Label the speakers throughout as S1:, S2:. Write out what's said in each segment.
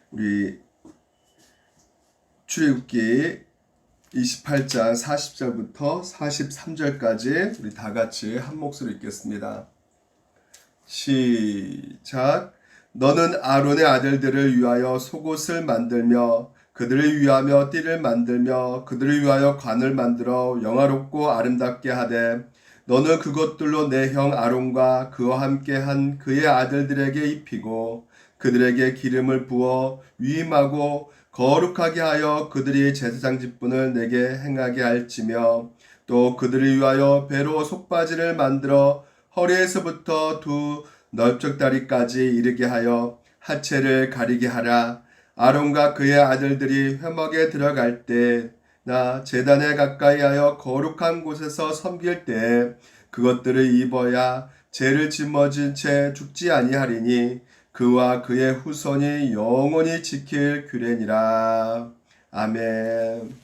S1: 우리 출애굽기 28장 40절부터 43절까지 우리 다 같이 한 목소리 읽겠습니다. 시작. 너는 아론의 아들들을 위하여 속옷을 만들며 그들을 위하여 띠를 만들며 그들을 위하여 관을 만들어 영화롭고 아름답게 하되 너는 그것들로 내 형 아론과 그와 함께 한 그의 아들들에게 입히고 그들에게 기름을 부어 위임하고 거룩하게 하여 그들이 제사장 직분을 내게 행하게 할지며 또 그들을 위하여 배로 속바지를 만들어 허리에서부터 두 널쩍다리까지 이르게 하여 하체를 가리게 하라. 아론과 그의 아들들이 회막에 들어갈 때 나 제단에 가까이 하여 거룩한 곳에서 섬길 때 그것들을 입어야 죄를 짊어진 채 죽지 아니하리니 그와 그의 후손이 영원히 지킬 규례니라. 아멘.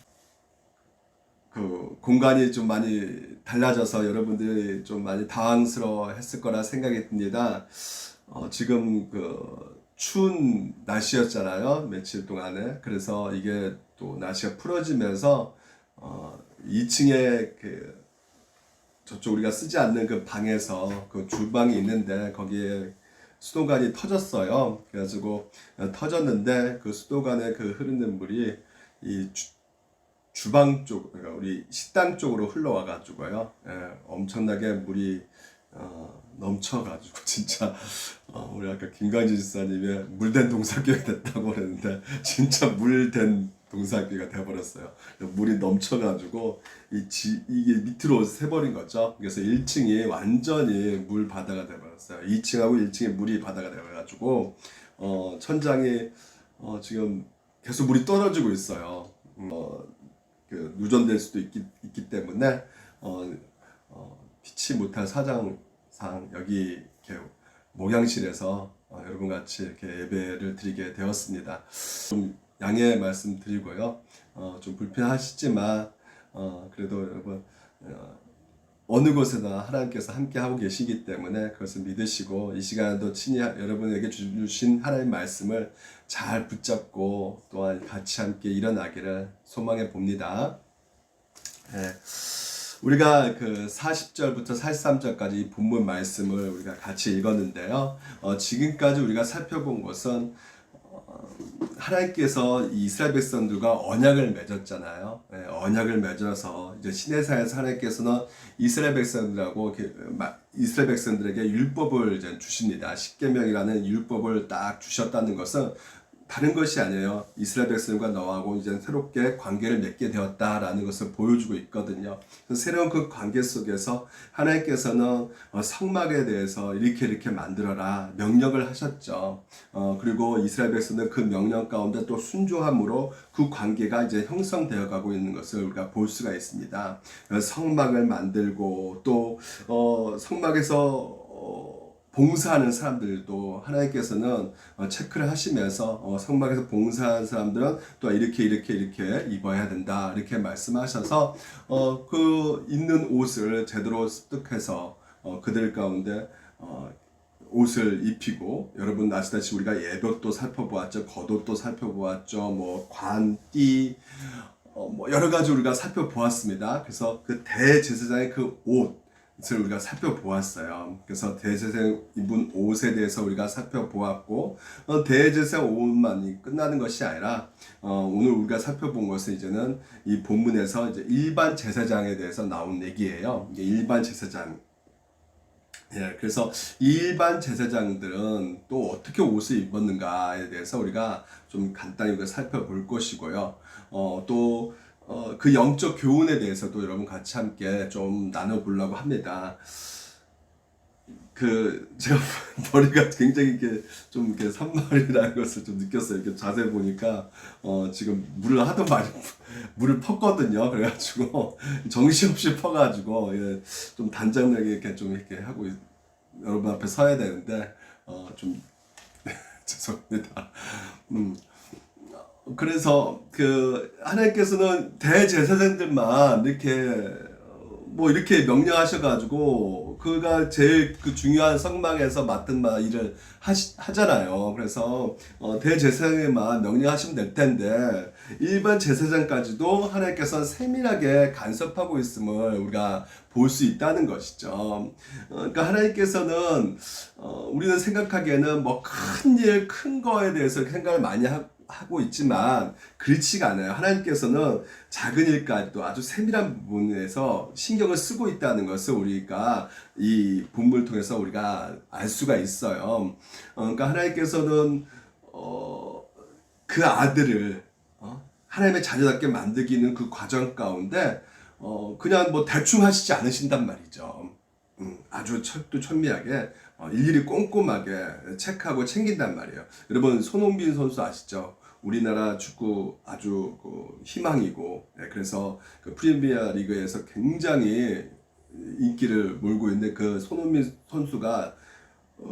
S1: 공간이 좀 많이 달라져서 여러분들이 좀 많이 당황스러워 했을 거라 생각이 듭니다. 지금 추운 날씨였잖아요. 며칠 동안에. 그래서 이게 또 날씨가 풀어지면서 2층에 저쪽 우리가 쓰지 않는 그 방에서 그 주방이 있는데 거기에 수도관이 터졌어요. 그래가지고 터졌는데 그 수도관에 그 흐르는 물이 이 주방 쪽, 그러니까 우리 식당 쪽으로 흘러와가지고요. 엄청나게 물이 넘쳐가지고 진짜 우리 아까 김광진 집사님이 물된 동사교회 됐다고 그랬는데 진짜 물된 동사교회가 돼버렸어요. 물이 넘쳐가지고 이게 밑으로 새버린 거죠. 그래서 1층이 완전히 물 바다가 돼버렸어요. 2층하고 1층이 물이 바다가 돼버려가지고 천장이 지금 계속 물이 떨어지고 있어요. 누전될 수도 있기 때문에 피치 못할 사정상 여기 이렇게 목양실에서 여러분 같이 이렇게 예배를 드리게 되었습니다. 좀 양해 말씀드리고요. 좀 불편하시지만 그래도 여러분 어느 곳에나 하나님께서 함께 하고 계시기 때문에 그것을 믿으시고 이 시간에도 친히 여러분에게 주신 하나님의 말씀을 잘 붙잡고 또한 같이 함께 일어나기를 소망해 봅니다. 우리가 그 40절부터 43절까지 이 본문 말씀을 우리가 같이 읽었는데요. 지금까지 우리가 살펴본 것은 하나님께서 이스라엘 백성들과 언약을 맺었잖아요. 언약을 맺어서 이제 시내산에서 하나님께서는 이스라엘 백성들에게 율법을 이제 주십니다. 십계명이라는 율법을 딱 주셨다는 것은 다른 것이 아니에요. 이스라엘 백성과 너하고 이제 새롭게 관계를 맺게 되었다라는 것을 보여주고 있거든요. 새로운 그 관계 속에서 하나님께서는 성막에 대해서 이렇게 만들어라 명령을 하셨죠. 그리고 이스라엘 백성은 그 명령 가운데 또 순종함으로 그 관계가 이제 형성되어 가고 있는 것을 우리가 볼 수가 있습니다. 성막을 만들고 또 성막에서 봉사하는 사람들도 하나님께서는 체크를 하시면서 성막에서 봉사하는 사람들은 또 이렇게 입어야 된다 이렇게 말씀하셔서 그 입는 옷을 제대로 습득해서 그들 가운데 옷을 입히고 여러분 아시다시피 우리가 예벽도 살펴보았죠. 겉옷도 살펴보았죠. 뭐 관띠 뭐 여러 가지 우리가 살펴보았습니다. 그래서 그 대제사장의 그 옷 을 우리가 살펴보았어요. 그래서 대제사장 입은 옷에 대해서 우리가 살펴보았고 대제사장 옷만이 끝나는 것이 아니라 오늘 우리가 살펴본 것은 이제는 이 본문에서 이제 일반 제사장에 대해서 나온 얘기예요. 일반 제사장. 그래서 일반 제사장들은 또 어떻게 옷을 입었는가에 대해서 우리가 좀 간단히 살펴볼 것이고요. 또 그 영적 교훈에 대해서도 여러분 같이 함께 좀 나눠보려고 합니다. 제가 머리가 굉장히 이렇게 산만이라는 것을 좀 느꼈어요. 이렇게 자세히 보니까, 지금 물을 펐거든요. 그래가지고, 정신없이 퍼가지고, 좀 단장되게 이렇게 하고, 여러분 앞에 서야 되는데, 죄송합니다. 그래서 하나님께서는 대제사장들만 이렇게 뭐 이렇게 명령하셔가지고 그가 제일 그 중요한 성막에서 맡은 일을 하잖아요. 그래서 대제사장에만 명령하시면 될 텐데 일반 제사장까지도 하나님께서 세밀하게 간섭하고 있음을 우리가 볼 수 있다는 것이죠. 그러니까 하나님께서는 우리는 생각하기에는 뭐 큰 일, 큰 거에 대해서 생각을 많이 하고 있지만 그렇지가 않아요. 하나님께서는 작은 일까지도 아주 세밀한 부분에서 신경을 쓰고 있다는 것을 우리가 이 본문을 통해서 우리가 알 수가 있어요. 그러니까 하나님께서는 그 아들을 하나님의 자녀답게 만들기는 그 과정 가운데 그냥 뭐 대충 하시지 않으신단 말이죠. 아주 철두철미하게 일일이 꼼꼼하게 체크하고 챙긴단 말이에요. 여러분 손흥민 선수 아시죠? 우리나라 축구 아주 희망이고 그래서 그 프리미어 리그에서 굉장히 인기를 몰고 있는 그 손흥민 선수가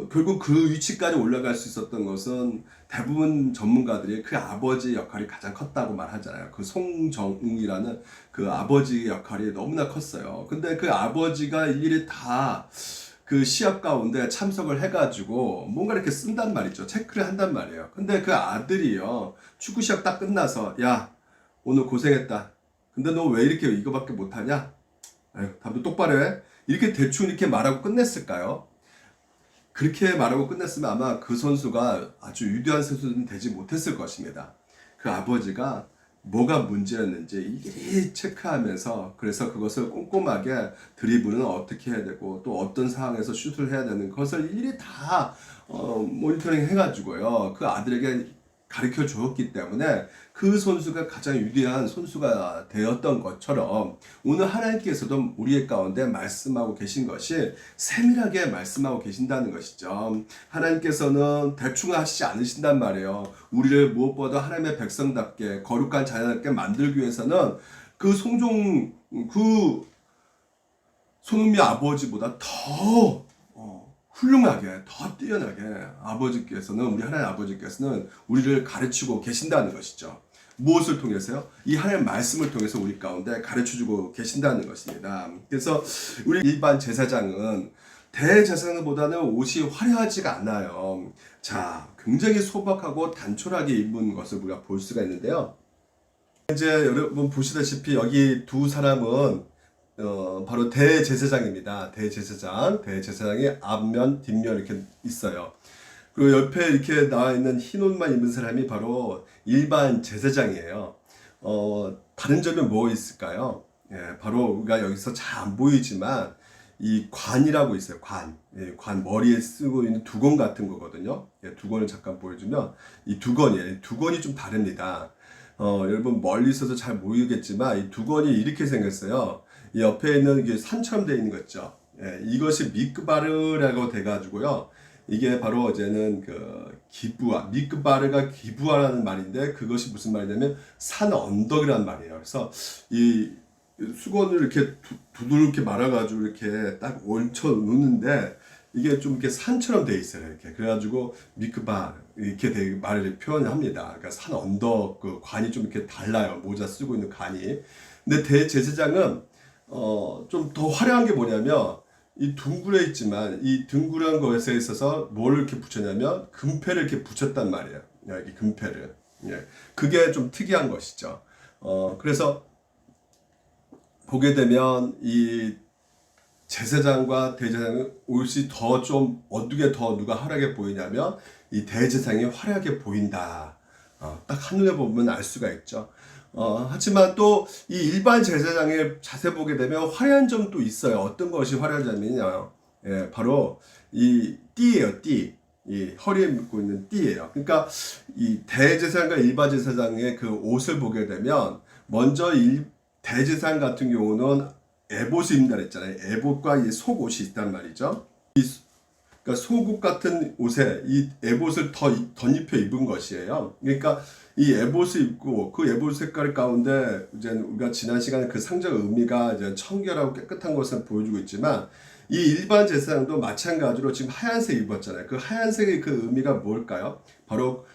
S1: 결국 그 위치까지 올라갈 수 있었던 것은 대부분 전문가들이 그 아버지 역할이 가장 컸다고 말하잖아요. 그 송정웅이라는 그 아버지 역할이 너무나 컸어요. 근데 그 아버지가 일일이 다 그 시합 가운데 참석을 해가지고 뭔가 이렇게 쓴단 말이죠. 체크를 한단 말이에요. 근데 그 아들이요. 축구 시합 딱 끝나서 야 오늘 고생했다. 근데 너 왜 이렇게 이거밖에 못하냐? 아유, 답도 똑바로 해. 이렇게 대충 이렇게 말하고 끝냈을까요? 그렇게 말하고 끝냈으면 아마 그 선수가 아주 유대한 선수는 되지 못했을 것입니다. 그 아버지가 뭐가 문제였는지 일일이 체크하면서 그래서 그것을 꼼꼼하게 드리블은 어떻게 해야 되고 또 어떤 상황에서 슛을 해야 되는 것을 일일이 다 모니터링 해가지고요. 그 아들에게 가르쳐 주었기 때문에 그 선수가 가장 유리한 선수가 되었던 것처럼 오늘 하나님께서도 우리의 가운데 말씀하고 계신 것이 세밀하게 말씀하고 계신다는 것이죠. 하나님께서는 대충 하시지 않으신단 말이에요. 우리를 무엇보다 하나님의 백성답게 거룩한 자녀답게 만들기 위해서는 그 손흥민 아버지보다 더 훌륭하게 더 뛰어나게 아버지께서는 우리 하나님 아버지께서는 우리를 가르치고 계신다는 것이죠. 무엇을 통해서요? 이 하나님의 말씀을 통해서 우리 가운데 가르쳐주고 계신다는 것입니다. 그래서 우리 일반 제사장은 대제사장보다는 옷이 화려하지가 않아요. 자, 굉장히 소박하고 단촐하게 입은 것을 우리가 볼 수가 있는데요. 이제 여러분 보시다시피 여기 두 사람은 바로 대제사장입니다. 대제사장이 앞면, 뒷면 이렇게 있어요. 그리고 옆에 이렇게 나와 있는 흰 옷만 입은 사람이 바로 일반 제사장이에요. 다른 점이 뭐 있을까요? 예, 바로 우리가 여기서 잘 안 보이지만 이 관이라고 있어요. 관. 예, 관 머리에 쓰고 있는 두건 같은 거거든요. 예, 두건을 잠깐 보여주면 이 두건이에요. 두건이 좀 다릅니다. 여러분 멀리 있어서 잘 모르겠지만 이 두건이 이렇게 생겼어요. 이 옆에 있는 이게 산처럼 되어 있는 거 있죠. 예, 이것이 미크바르라고 돼가지고요. 이게 바로 이제는 그 미크바르가 기부하라는 말인데 그것이 무슨 말이냐면 산 언덕이라는 말이에요. 그래서 이 수건을 이렇게 두들게 말아가지고 이렇게 딱 얹혀 놓는데 이게 좀 이렇게 산처럼 돼 있어요. 이렇게 그래가지고 미크바 이렇게 말을 표현합니다. 그러니까 산 언덕 그 관이 좀 이렇게 달라요. 모자 쓰고 있는 관이. 근데 대제사장은 좀 더 화려한 게 뭐냐면 이 둥그레 있지만 이 둥그런 것에 있어서 뭘 이렇게 붙였냐면 금패를 이렇게 붙였단 말이에요. 여기 금패를. 예. 그게 좀 특이한 것이죠. 그래서 보게 되면 이 제사장과 대제사장은 옷이 더 좀 어떻게 더 누가 화려하게 보이냐면 이 대제사장이 화려하게 보인다. 딱 한눈에 보면 알 수가 있죠. 하지만 또 이 일반 제사장의 자세 보게 되면 화려한 점도 있어요. 어떤 것이 화려한 점이냐? 예, 바로 이 띠예요, 띠. 이 허리에 묶고 있는 띠예요. 그러니까 이 대제사장과 일반 제사장의 그 옷을 보게 되면 먼저 대제사장 같은 경우는 에봇을 입는다 그랬잖아요. 에봇과 이 속옷이 있단 말이죠. 그러니까 속옷 같은 옷에 이 에봇을 덧입혀 입은 것이에요. 그러니까 이 에봇을 입고 그 에봇 색깔 가운데 이제 우리가 지난 시간에 그 상징 의미가 이제 청결하고 깨끗한 것을 보여주고 있지만 이 일반 제사장도 마찬가지로 지금 하얀색 입었잖아요. 그 하얀색의 그 의미가 뭘까요? 바로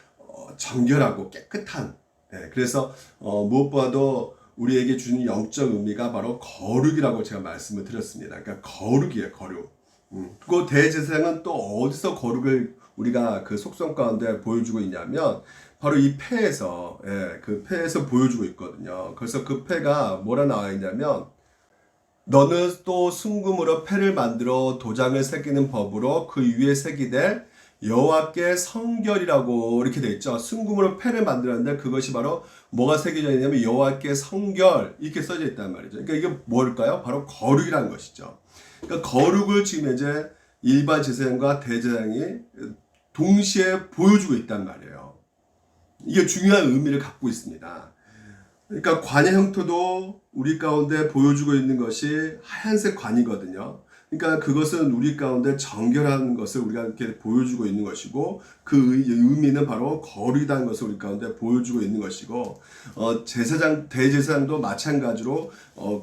S1: 정결하고 깨끗한. 네, 그래서 무엇보다도 우리에게 주는 영적 의미가 바로 거룩이라고 제가 말씀을 드렸습니다. 그러니까 거룩이에요, 거룩. 그 대제사장은 또 어디서 거룩을 우리가 그 속성 가운데 보여주고 있냐면 바로 이 패에서, 그 패에서 보여주고 있거든요. 그래서 그 패가 뭐라 나와 있냐면, 너는 또 순금으로 패를 만들어 도장을 새기는 법으로 그 위에 새기되 여호와께 성결이라고 이렇게 돼 있죠. 순금으로 패를 만들었는데 그것이 바로 뭐가 새겨져 있냐면 여호와께 성결 이렇게 써져 있단 말이죠. 그러니까 이게 뭘까요? 바로 거룩이라는 것이죠. 그러니까 거룩을 지금 이제 일반 제사장과 대제사장이 동시에 보여주고 있단 말이에요. 이게 중요한 의미를 갖고 있습니다. 그러니까 관의 형태도 우리 가운데 보여주고 있는 것이 하얀색 관이거든요. 그러니까 그것은 우리 가운데 정결한 것을 우리가 이렇게 보여주고 있는 것이고 그 의미는 바로 거룩이라는 것을 우리 가운데 보여주고 있는 것이고 제사장 대제사장도 마찬가지로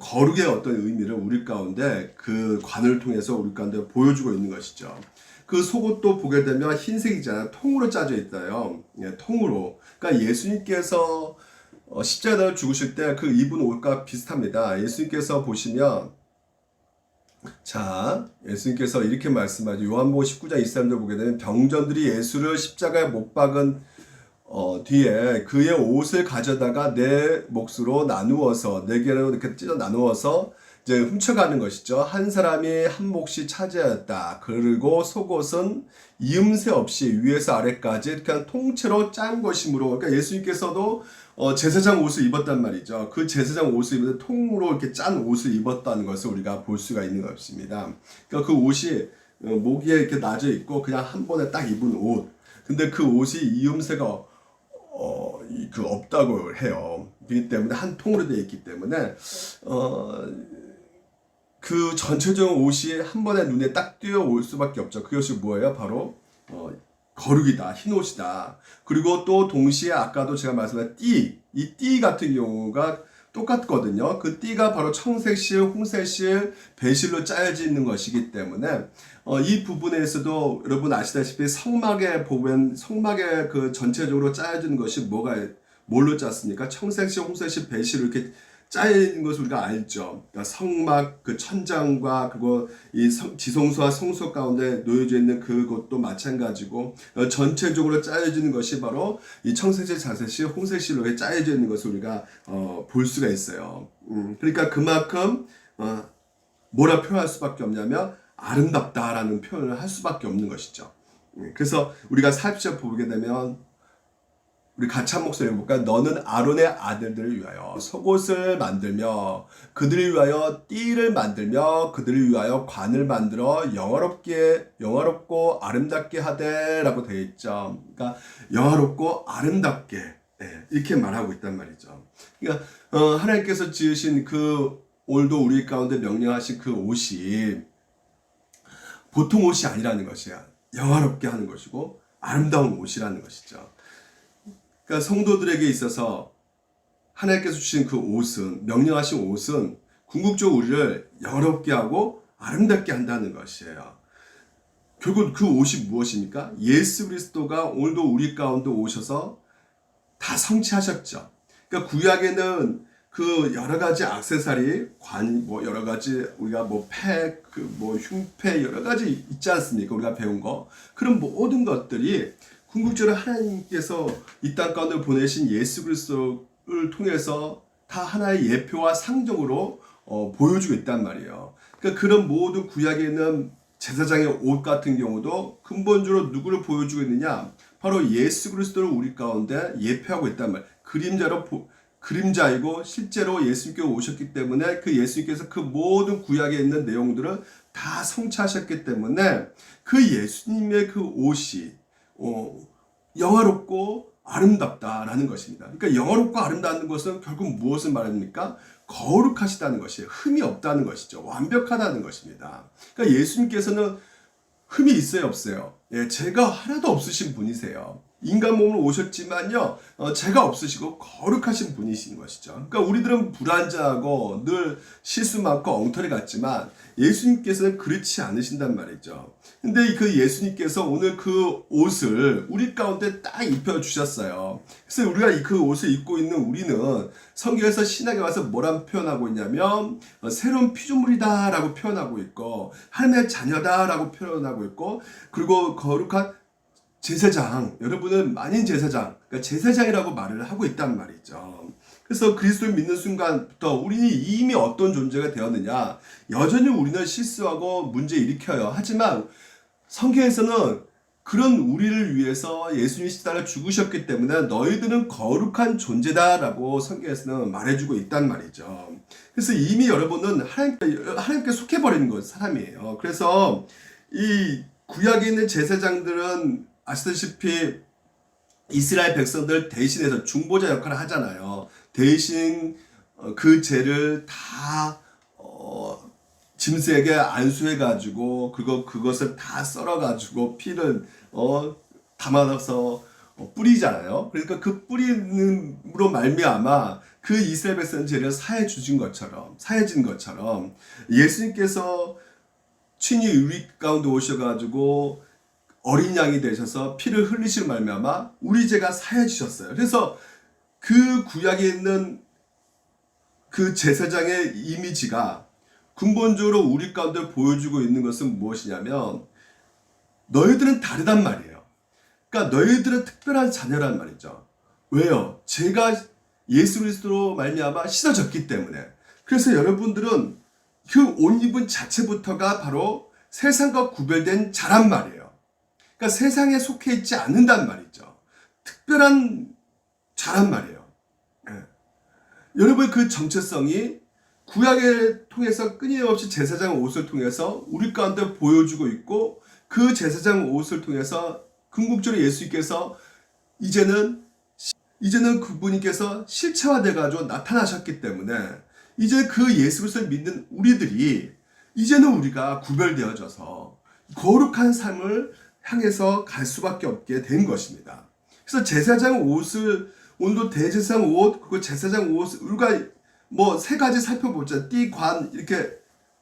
S1: 거룩의 어떤 의미를 우리 가운데 그 관을 통해서 우리 가운데 보여주고 있는 것이죠. 그 속옷도 보게 되면 흰색이잖아요. 통으로 짜져 있어요. 예, 통으로. 그러니까 예수님께서 십자가를 죽으실 때 그 입은 옷과 비슷합니다. 예수님께서 보시면 자, 예수님께서 이렇게 말씀하죠. 요한복음 19장 23절 보게 되면 병전들이 예수를 십자가에 못 박은 뒤에 그의 옷을 가져다가 내 몫으로 나누어서 네 개로 이렇게 찢어 나누어서 이제 훔쳐가는 것이죠. 한 사람이 한 몫이 차지하였다. 그리고 속옷은 이음새 없이 위에서 아래까지 이렇게 통째로 짠 것이므로, 그러니까 예수님께서도 제사장 옷을 입었단 말이죠. 그 제사장 옷을 입었는데 통으로 이렇게 짠 옷을 입었다는 것을 우리가 볼 수가 있는 것입니다. 그러니까 그 옷이 목에 이렇게 나져 있고 그냥 한 번에 딱 입은 옷. 근데 그 옷이 이음새가 없다고 해요. 그렇기 때문에 한 통으로 되어 있기 때문에 그 전체적인 옷이 한 번에 눈에 딱 띄어올 수밖에 없죠. 그것이 뭐예요? 바로 거룩이다, 흰 옷이다. 그리고 또 동시에 아까도 제가 말씀드린 이 띠 같은 경우가 똑같거든요. 그 띠가 바로 청색실, 홍색실, 배실로 짜여져 있는 것이기 때문에 이 부분에서도 여러분 아시다시피 성막에 보면 성막에 그 전체적으로 짜여진 것이 뭘로 짰습니까? 청색실, 홍색실, 배실로 이렇게 짜여있는 것을 우리가 알죠. 그러니까 성막, 그 천장과 그리고 이 지성소와 성소 가운데 놓여져 있는 그것도 마찬가지고 전체적으로 짜여지는 것이 바로 이 청색실, 자색실, 홍색실로 이렇게 짜여져 있는 것을 우리가 볼 수가 있어요. 그러니까 그만큼 뭐라 표현할 수밖에 없냐면 아름답다라는 표현을 할 수밖에 없는 것이죠. 그래서 우리가 40절 보게 되면 우리 같이 한 목소리 해볼까? 너는 아론의 아들들을 위하여 속옷을 만들며 그들을 위하여 띠를 만들며 그들을 위하여 관을 만들어 영화롭고 아름답게 하되 라고 되어 있죠. 그러니까 영화롭고 아름답게 이렇게 말하고 있단 말이죠. 그러니까 하나님께서 지으신 그 오늘도 우리 가운데 명령하신 그 옷이 보통 옷이 아니라는 것이야. 영화롭게 하는 것이고 아름다운 옷이라는 것이죠. 그러니까 성도들에게 있어서 하나님께서 주신 그 옷은, 명령하신 옷은 궁극적으로 우리를 영화롭게 하고 아름답게 한다는 것이에요. 결국 그 옷이 무엇입니까? 예수 그리스도가 오늘도 우리 가운데 오셔서 다 성취하셨죠. 그러니까 구약에는 그 여러 가지 액세서리, 여러 가지 우리가 흉패 여러 가지 있지 않습니까? 우리가 배운 거. 그런 모든 것들이 궁극적으로 하나님께서 이 땅 가운데 보내신 예수 그리스도를 통해서 다 하나의 예표와 상징으로 보여주고 있단 말이에요. 그러니까 그런 모든 구약에 있는 제사장의 옷 같은 경우도 근본적으로 누구를 보여주고 있느냐? 바로 예수 그리스도를 우리 가운데 예표하고 있단 말이에요. 그림자이고 실제로 예수님께서 오셨기 때문에 그 예수님께서 그 모든 구약에 있는 내용들을 다 성취하셨기 때문에 그 예수님의 그 옷이 영화롭고 아름답다라는 것입니다. 그러니까 영화롭고 아름다운 것은 결국 무엇을 말합니까? 거룩하시다는 것이에요. 흠이 없다는 것이죠. 완벽하다는 것입니다. 그러니까 예수님께서는 흠이 있어요, 없어요? 예, 죄가 하나도 없으신 분이세요. 인간 몸으로 오셨지만요, 죄가 없으시고 거룩하신 분이신 것이죠. 그러니까 우리들은 불완전하고 늘 실수 많고 엉터리 같지만 예수님께서는 그렇지 않으신단 말이죠. 근데 그 예수님께서 오늘 그 옷을 우리 가운데 딱 입혀주셨어요. 그래서 우리가 그 옷을 입고 있는 우리는 성경에서 신약에 와서 뭐라고 표현하고 있냐면 새로운 피조물이다 라고 표현하고 있고 하나님의 자녀다 라고 표현하고 있고 그리고 거룩한 제사장, 여러분은 만인 제사장, 그러니까 제사장이라고 말을 하고 있단 말이죠. 그래서 그리스도를 믿는 순간부터 우리는 이미 어떤 존재가 되었느냐, 여전히 우리는 실수하고 문제 일으켜요. 하지만 성경에서는 그런 우리를 위해서 예수님이 십자가를 죽으셨기 때문에 너희들은 거룩한 존재다라고 성경에서는 말해주고 있단 말이죠. 그래서 이미 여러분은 하나님께 속해버린 사람이에요. 그래서 이 구약에 있는 제사장들은 아시다시피 이스라엘 백성들 대신해서 중보자 역할을 하잖아요. 대신 그 죄를 다 짐승에게 안수해가지고 그것을 다 썰어가지고 피를 담아서 뿌리잖아요. 그러니까 그 뿌림으로 말미암아 그 이스라엘 백성 죄를 사해진 것처럼 예수님께서 친히 우리 가운데 오셔가지고 어린 양이 되셔서 피를 흘리실 말미암아 우리 죄가 사해지셨어요. 그래서 그 구약에 있는 그 제사장의 이미지가 근본적으로 우리 가운데 보여주고 있는 것은 무엇이냐면 너희들은 다르단 말이에요. 그러니까 너희들은 특별한 자녀란 말이죠. 왜요? 죄가 예수 그리스도로 말미암아 씻어졌기 때문에. 그래서 여러분들은 그 옷 입은 자체부터가 바로 세상과 구별된 자란 말이에요. 그러니까 세상에 속해 있지 않는단 말이죠. 특별한 자란 말이에요. 네. 여러분 그 정체성이 구약을 통해서 끊임없이 제사장 옷을 통해서 우리 가운데 보여주고 있고 그 제사장 옷을 통해서 궁극적으로 예수님께서 이제는 그분께서 실체화돼 가지고 나타나셨기 때문에 이제 그 예수 그리스도를 믿는 우리들이 이제는 우리가 구별되어져서 거룩한 삶을 향해서 갈 수밖에 없게 된 것입니다. 그래서 제사장 옷을 오늘도 대제사장 옷 그리고 제사장 옷 우리가 뭐 세 가지 살펴보자. 띠, 관 이렇게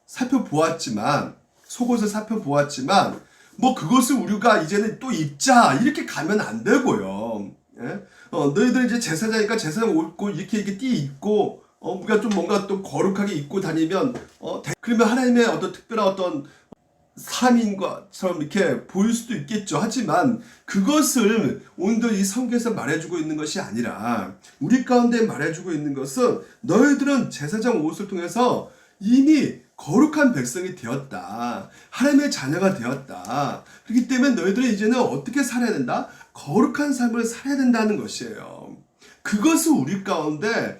S1: 살펴보았지만 속옷을 살펴보았지만 뭐 그것을 우리가 이제는 또 입자 이렇게 가면 안 되고요. 예? 너희들 이제 제사장이니까 제사장 옷 입고 이렇게 띠 입고 우리가 좀 뭔가 또 거룩하게 입고 다니면 그러면 하나님의 어떤 특별한 어떤 사람인 것처럼 이렇게 보일 수도 있겠죠. 하지만 그것을 오늘 이 성경에서 말해주고 있는 것이 아니라 우리 가운데 말해주고 있는 것은 너희들은 제사장 옷을 통해서 이미 거룩한 백성이 되었다. 하나님의 자녀가 되었다. 그렇기 때문에 너희들은 이제는 어떻게 살아야 된다? 거룩한 삶을 살아야 된다는 것이에요. 그것을 우리 가운데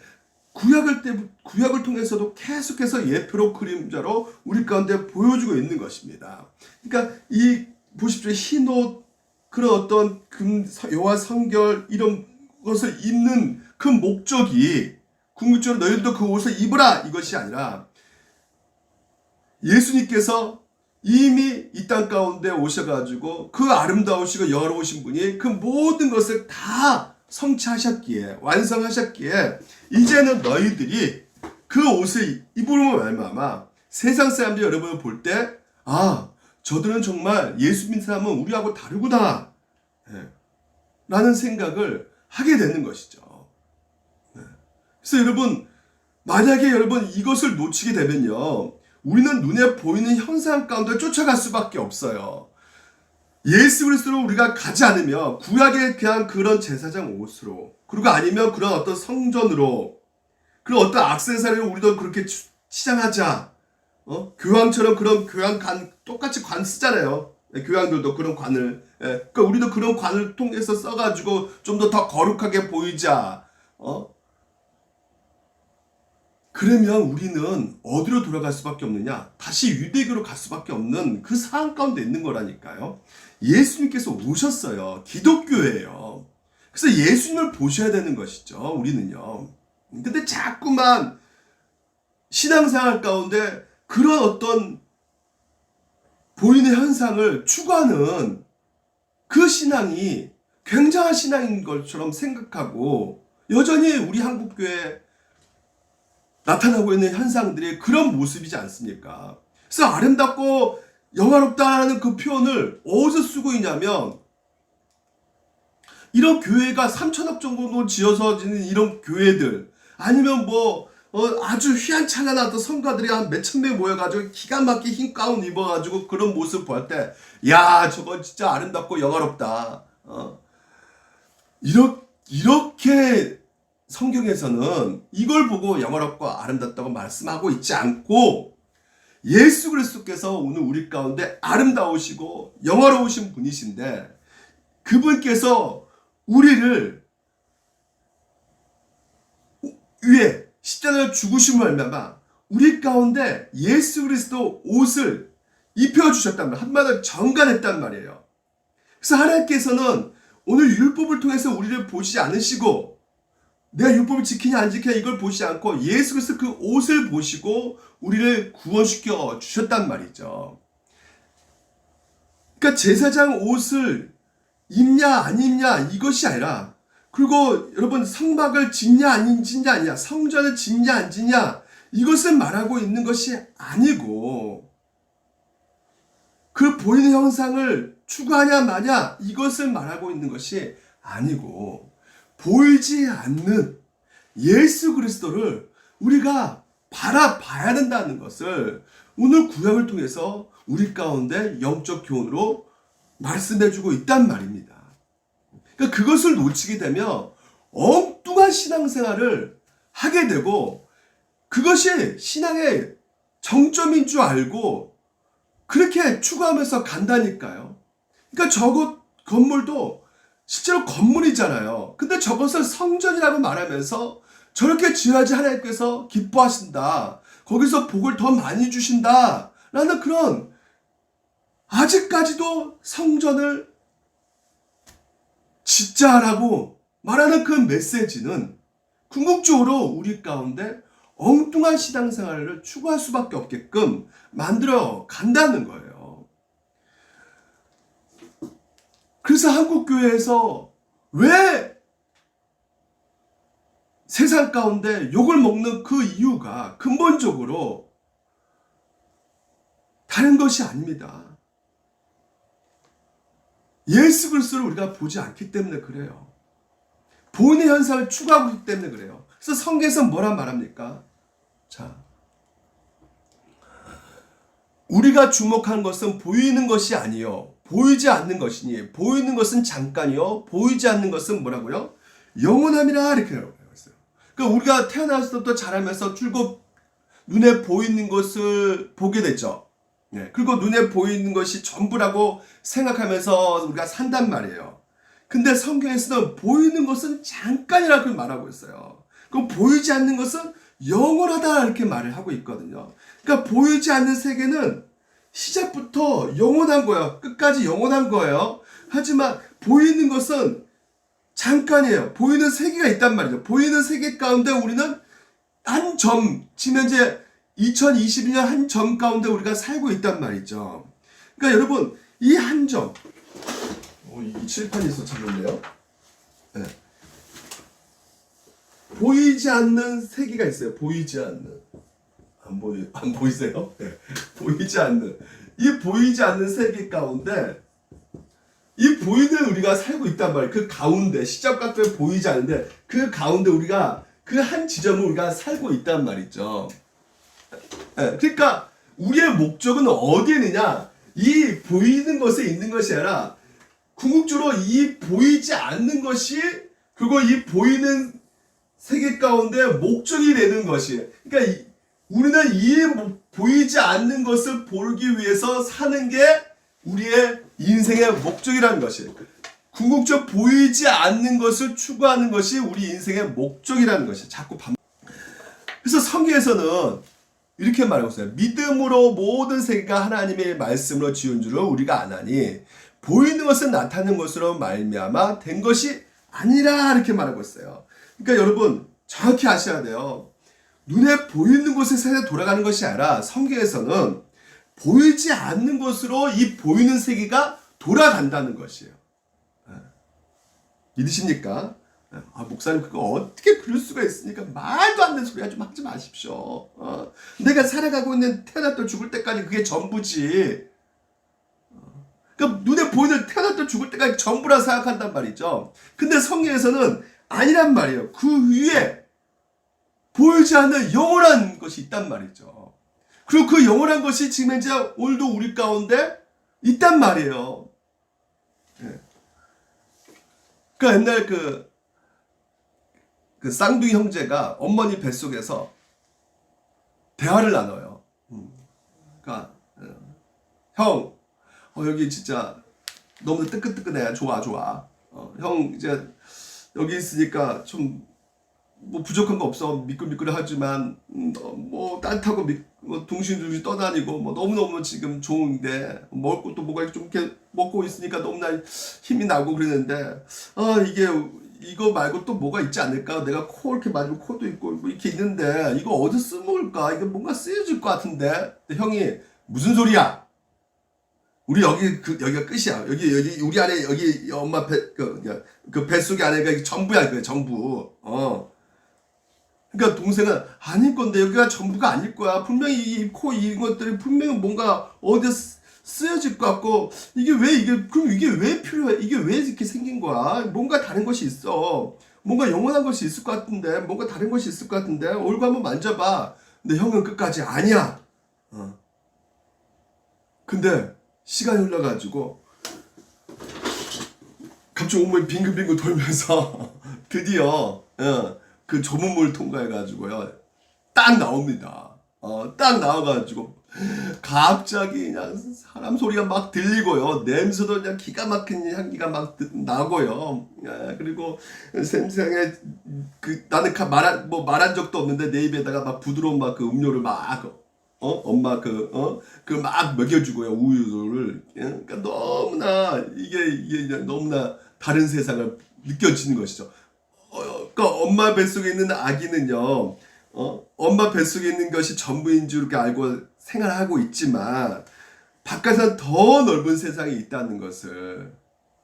S1: 구약을 통해서도 계속해서 예표로 그림자로 우리 가운데 보여주고 있는 것입니다. 그러니까 보십시오. 흰 옷, 그런 어떤 여호와 성결 이런 것을 입는 그 목적이 궁극적으로 너희들도 그 옷을 입으라 이것이 아니라 예수님께서 이미 이 땅 가운데 오셔가지고 그 아름다우시고 여로우신 분이 그 모든 것을 다 성취하셨기에 완성하셨기에 이제는 너희들이 그 옷을 입으므로 말미암아 세상 사람들이 여러분을 볼 때 저들은 정말 예수 믿는 사람은 우리하고 다르구나 라는 생각을 하게 되는 것이죠. 그래서 여러분 만약에 여러분 이것을 놓치게 되면요 우리는 눈에 보이는 현상 가운데 쫓아갈 수밖에 없어요. 예수 그리스도로 우리가 가지 않으면 구약의 그냥 그런 제사장 옷으로 그리고 아니면 그런 어떤 성전으로 그런 어떤 액세서리로 우리도 그렇게 치장하자. 교황처럼 그런 교황관 똑같이 관 쓰잖아요. 교황들도 그런 관을 그러니까 우리도 그런 관을 통해서 써가지고 좀 더 거룩하게 보이자. 그러면 우리는 어디로 돌아갈 수밖에 없느냐? 다시 유대교로 갈 수밖에 없는 그 상황 가운데 있는 거라니까요. 예수님께서 오셨어요. 기독교예요. 그래서 예수님을 보셔야 되는 것이죠. 우리는요. 근데 자꾸만 신앙생활 가운데 그런 어떤 보이는 현상을 추구하는 그 신앙이 굉장한 신앙인 것처럼 생각하고 여전히 우리 한국교회에 나타나고 있는 현상들이 그런 모습이지 않습니까? 그래서 아름답고 영화롭다는 그 표현을 어디서 쓰고 있냐면 이런 교회가 3천억 정도 지어서 지는 이런 교회들 아니면 아주 휘황찬란한 어떤 성가들이 한 몇천 명 모여가지고 기가 막히게 흰 가운 입어가지고 그런 모습 볼 때 야 저건 진짜 아름답고 영화롭다. 이렇게 성경에서는 이걸 보고 영화롭고 아름답다고 말씀하고 있지 않고 예수 그리스도께서 오늘 우리 가운데 아름다우시고 영화로우신 분이신데 그분께서 우리를 위해 십자가를 죽으심을 말미암아 우리 가운데 예수 그리스도 옷을 입혀주셨단 말이에요. 한마디로 정관했단 말이에요. 그래서 하나님께서는 오늘 율법을 통해서 우리를 보시지 않으시고 내가 율법을 지키냐 안 지키냐 이걸 보시지 않고 예수 그리스도 그 옷을 보시고 우리를 구원시켜 주셨단 말이죠. 그러니까 제사장 옷을 입냐 안 입냐 이것이 아니라 그리고 여러분 성막을 짓냐 안 짓냐 아니냐 성전을 짓냐 안 짓냐 이것을 말하고 있는 것이 아니고 그 보이는 형상을 추구하냐 마냐 이것을 말하고 있는 것이 아니고 보이지 않는 예수 그리스도를 우리가 바라봐야 된다는 것을 오늘 구약을 통해서 우리 가운데 영적 교훈으로 말씀해주고 있단 말입니다. 그러니까 그것을 놓치게 되면 엉뚱한 신앙생활을 하게 되고 그것이 신앙의 정점인 줄 알고 그렇게 추구하면서 간다니까요. 그러니까 저것 건물도 실제로 건물이잖아요. 근데 저것을 성전이라고 말하면서 저렇게 지어야지 하나님께서 기뻐하신다. 거기서 복을 더 많이 주신다. 라는 그런 아직까지도 성전을 짓자라고 말하는 그 메시지는 궁극적으로 우리 가운데 엉뚱한 신앙생활을 추구할 수밖에 없게끔 만들어 간다는 거예요. 그래서 한국교회에서 왜 세상 가운데 욕을 먹는 그 이유가 근본적으로 다른 것이 아닙니다. 예수 그리스도를 우리가 보지 않기 때문에 그래요. 보이는 현상을 추구하고 있기 때문에 그래요. 그래서 성경에서 뭐라 말합니까? 자, 우리가 주목하는 것은 보이는 것이 아니요 보이지 않는 것이니 보이는 것은 잠깐이요 보이지 않는 것은 뭐라고요? 영원함이라 이렇게 하고 있어요. 그러니까 우리가 태어났을 때부터 자라면서 줄곧 눈에 보이는 것을 보게 됐죠. 그리고 눈에 보이는 것이 전부라고 생각하면서 우리가 산단 말이에요. 근데 성경에서는 보이는 것은 잠깐이라고 말하고 있어요. 그럼 보이지 않는 것은 영원하다 이렇게 말을 하고 있거든요. 그러니까 보이지 않는 세계는 시작부터 영원한 거예요. 끝까지 영원한 거예요. 하지만 보이는 것은 잠깐이에요. 보이는 세계가 있단 말이죠. 보이는 세계 가운데 우리는 한 점, 지금 현재 2022년 한 점 가운데 우리가 살고 있단 말이죠. 그러니까 여러분 이 한 점, 이 칠판이 있어 찾는데요. 네. 보이지 않는 세계가 있어요. 보이지 않는. 안 보이세요? 네. 보이지 않는. 이 보이지 않는 세계 가운데 이 보이는 우리가 살고 있단 말이에요. 그 가운데 시작 같은 보이지 않는데 그 가운데 우리가 그 한 지점을 우리가 살고 있단 말이죠. 네. 그러니까 우리의 목적은 어디에 있느냐? 이 보이는 것에 있는 것이 아니라 궁극적으로 이 보이지 않는 것이 그리고 이 보이는 세계 가운데 목적이 되는 것이 그러니까 우리는 이 보이지 않는 것을 보기 위해서 사는 게 우리의 인생의 목적이라는 것이 궁극적 보이지 않는 것을 추구하는 것이 우리 인생의 목적이라는 것이 자꾸 그래서 성경에서는 이렇게 말하고 있어요. 믿음으로 모든 세계가 하나님의 말씀으로 지은 줄을 우리가 아나니 보이는 것은 나타나는 것으로 말미암아 된 것이 아니라 이렇게 말하고 있어요. 그러니까 여러분 정확히 아셔야 돼요. 눈에 보이는 곳에서 돌아가는 것이 아니라 성경에서는 보이지 않는 것으로 이 보이는 세계가 돌아간다는 것이에요. 믿으십니까? 목사님 그거 어떻게 그럴 수가 있으니까 말도 안 되는 소리 좀 하지 마십시오. 내가 살아가고 있는 태어났다 죽을 때까지 그게 전부지. 그러니까 눈에 보이는 태어났다 죽을 때까지 전부라 생각한단 말이죠. 근데 성경에서는 아니란 말이에요. 그 위에 보이지 않는 영원한 것이 있단 말이죠. 그리고 그 영원한 것이 지금 이제 오늘도 우리 가운데 있단 말이에요. 그러니까 옛날 그 쌍둥이 형제가 어머니 뱃속에서 대화를 나눠요. 그러니까 형, 여기 진짜 너무 뜨끈뜨끈해. 좋아. 형 이제 여기 있으니까 좀 뭐 부족한 거 없어. 미끌미끌하지만 뭐 따뜻하고 둥실둥실 떠다니고 뭐 너무너무 지금 좋은데 먹을 것도 뭐가 좀 이렇게 먹고 있으니까 너무나 힘이 나고 그러는데 이거 말고 또 뭐가 있지 않을까? 내가 코 이렇게 맞으면 코도 있고 뭐 이렇게 있는데 이거 어디 쓰먹을까? 이거 뭔가 쓰여질 것 같은데. 형이 무슨 소리야? 우리 여기가 끝이야. 여기 우리 안에 여기 엄마 그 뱃속에 안에가 전부야. 그 전부. 그러니까 동생은 아닐 건데 여기가 전부가 아닐 거야. 분명히 이 코 이것들이 분명히 뭔가 어디에 쓰여질 것 같고 그럼 이게 왜 필요해? 이게 왜 이렇게 생긴 거야? 뭔가 다른 것이 있어. 뭔가 영원한 것이 있을 것 같은데 뭔가 다른 것이 있을 것 같은데 얼굴 한번 만져봐. 근데 형은 끝까지 아니야. 근데 시간이 흘러가지고 갑자기 온몸이 빙글빙글 돌면서 드디어 그 조문문을 통과해가지고요 딱 나옵니다. 딱 나와가지고 갑자기 그냥 사람 소리가 막 들리고요. 냄새도 그냥 기가 막힌 향기가 막 나고요. 그리고 샘생에 나는 말한 적도 없는데 내 입에다가 막 부드러운 막 그 음료를 막 엄마 막 먹여주고요. 우유를. 그러니까 너무나 이게 너무나 다른 세상을 느껴지는 것이죠. 그러니까 엄마 뱃속에 있는 아기는요. 엄마 뱃속에 있는 것이 전부인 줄 이렇게 알고 생활하고 있지만 바깥에는 더 넓은 세상이 있다는 것을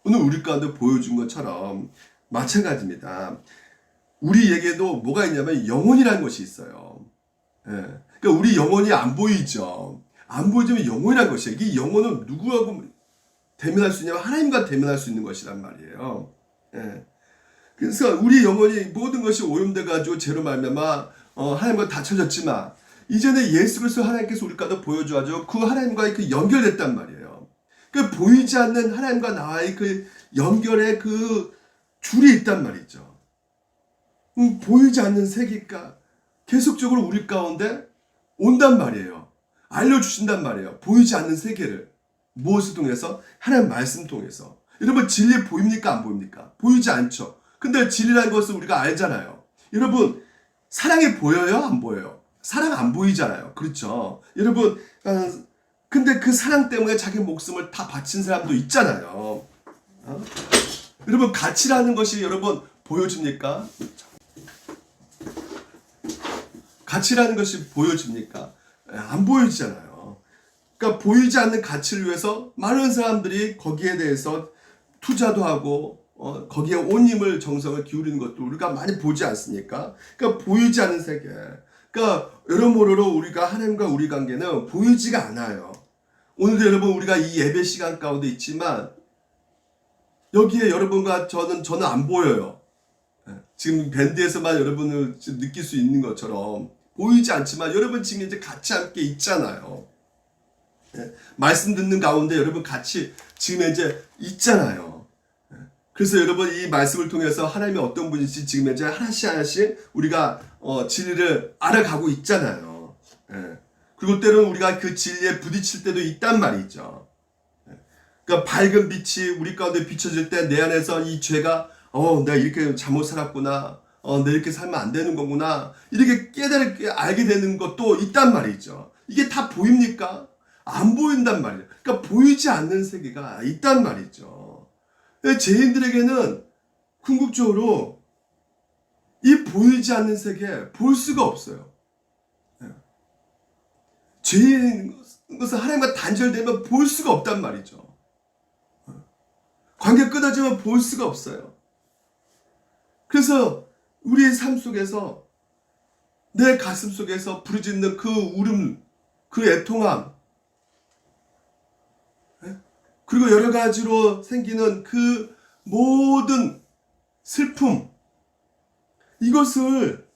S1: 오늘 우리 가운데 보여준 것처럼 마찬가지입니다. 우리에게도 뭐가 있냐면 영혼이라는 것이 있어요. 그러니까 우리 영혼이 안 보이죠. 안 보이지만 영혼이라는 것이에요. 이 영혼은 누구하고 대면할 수 있냐면 하나님과 대면할 수 있는 것이란 말이에요. 그래서 우리 영혼이 모든 것이 오염돼가지고 죄로 말미암아 하나님과 닫혀졌지만 이전에 예수 그리스도 하나님께서 우리까지 보여줘가지고 그 하나님과의 그 연결됐단 말이에요. 그 보이지 않는 하나님과 나와의 그 연결의 그 줄이 있단 말이죠. 보이지 않는 세계가 계속적으로 우리 가운데 온단 말이에요. 알려주신단 말이에요. 보이지 않는 세계를. 무엇을 통해서? 하나님 말씀 통해서. 여러분 진리 보입니까? 안 보입니까? 보이지 않죠. 근데 진리라는 것을 우리가 알잖아요. 여러분 사랑이 보여요? 안 보여요? 사랑 안 보이잖아요. 그렇죠? 여러분 근데 그 사랑 때문에 자기 목숨을 다 바친 사람도 있잖아요. 여러분 가치라는 것이 여러분 보여집니까? 가치라는 것이 보여집니까? 안 보여지잖아요. 그러니까 보이지 않는 가치를 위해서 많은 사람들이 거기에 대해서 투자도 하고 거기에 온 힘을 정성을 기울이는 것도 우리가 많이 보지 않습니까? 그러니까 보이지 않는 세계. 그러니까 여러모로 우리가 하나님과 우리 관계는 보이지가 않아요. 오늘도 여러분 우리가 이 예배 시간 가운데 있지만 여기에 여러분과 저는 안 보여요. 지금 밴드에서만 여러분을 느낄 수 있는 것처럼 보이지 않지만 여러분 지금 이제 같이 함께 있잖아요. 말씀 듣는 가운데 여러분 같이 지금 이제 있잖아요. 그래서 여러분 이 말씀을 통해서 하나님이 어떤 분이신지 지금 이제 하나씩 우리가 진리를 알아가고 있잖아요. 그리고 때로는 우리가 그 진리에 부딪힐 때도 있단 말이죠. 그러니까 밝은 빛이 우리 가운데 비춰질 때 내 안에서 이 죄가 내가 이렇게 잘못 살았구나. 내가 이렇게 살면 안 되는 거구나. 이렇게 깨달게 알게 되는 것도 있단 말이죠. 이게 다 보입니까? 안 보인단 말이에요. 그러니까 보이지 않는 세계가 있단 말이죠. 죄인들에게는 궁극적으로 이 보이지 않는 세계 볼 수가 없어요. 죄인 것은 하나님과 단절되면 볼 수가 없단 말이죠. 관계 끊어지면 볼 수가 없어요. 그래서 우리의 삶 속에서 내 가슴 속에서 부르짖는 그 울음, 그 애통함, 그리고 여러 가지로 생기는 그 모든 슬픔, 이것을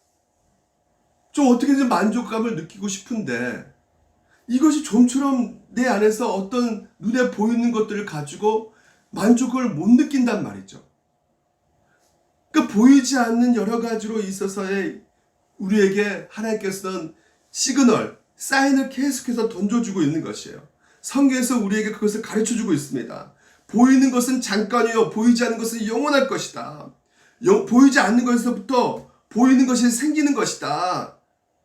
S1: 좀 어떻게든 만족감을 느끼고 싶은데 이것이 좀처럼 내 안에서 어떤 눈에 보이는 것들을 가지고 만족을 못 느낀단 말이죠. 그러니까 보이지 않는 여러 가지로 있어서의 우리에게 하나님께서는 시그널, 사인을 계속해서 던져주고 있는 것이에요. 성경에서 우리에게 그것을 가르쳐주고 있습니다. 보이는 것은 잠깐이요, 보이지 않는 것은 영원할 것이다. 보이지 않는 것에서부터 보이는 것이 생기는 것이다.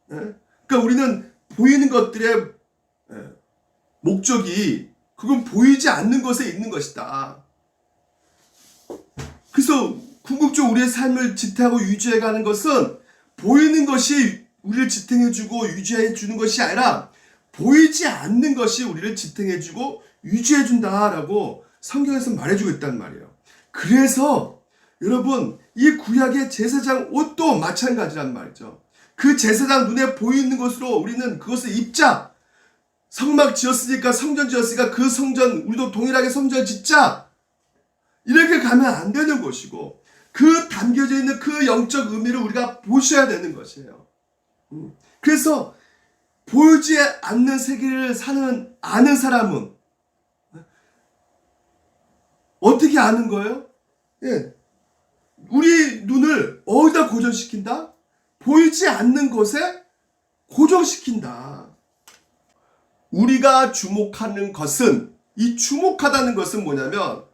S1: 그러니까 우리는 보이는 것들의 목적이 그건 보이지 않는 것에 있는 것이다. 그래서 궁극적으로 우리의 삶을 지탱하고 유지해가는 것은 보이는 것이 우리를 지탱해주고 유지해주는 것이 아니라 보이지 않는 것이 우리를 지탱해주고 유지해준다라고 성경에서 말해주고 있단 말이에요. 그래서 여러분, 이 구약의 제사장 옷도 마찬가지란 말이죠. 그 제사장 눈에 보이는 것으로 우리는 그것을 입자. 성막 지었으니까, 성전 지었으니까 그 성전, 우리도 동일하게 성전 짓자. 이렇게 가면 안 되는 것이고, 그 담겨져 있는 그 영적 의미를 우리가 보셔야 되는 것이에요. 그래서 보이지 않는 세계를 아는 사람은 어떻게 아는 거예요? 예. 우리 눈을 어디다 고정시킨다? 보이지 않는 것에 고정시킨다. 우리가 주목하는 것은, 이 주목하다는 것은 뭐냐면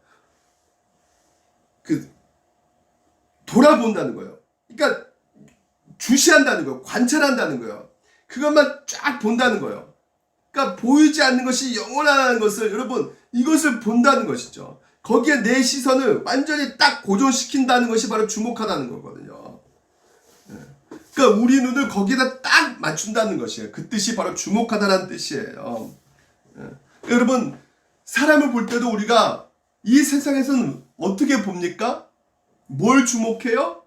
S1: 돌아본다는 거예요. 그러니까 주시한다는 거예요. 관찰한다는 거예요. 그것만 쫙 본다는 거예요. 그러니까 보이지 않는 것이 영원하다는 것을, 여러분, 이것을 본다는 것이죠. 거기에 내 시선을 완전히 딱 고정시킨다는 것이 바로 주목하다는 거거든요. 그러니까 우리 눈을 거기에다 딱 맞춘다는 것이에요. 그 뜻이 바로 주목하다는 뜻이에요. 그러니까 여러분, 사람을 볼 때도 우리가 이 세상에서는 어떻게 봅니까? 뭘 주목해요?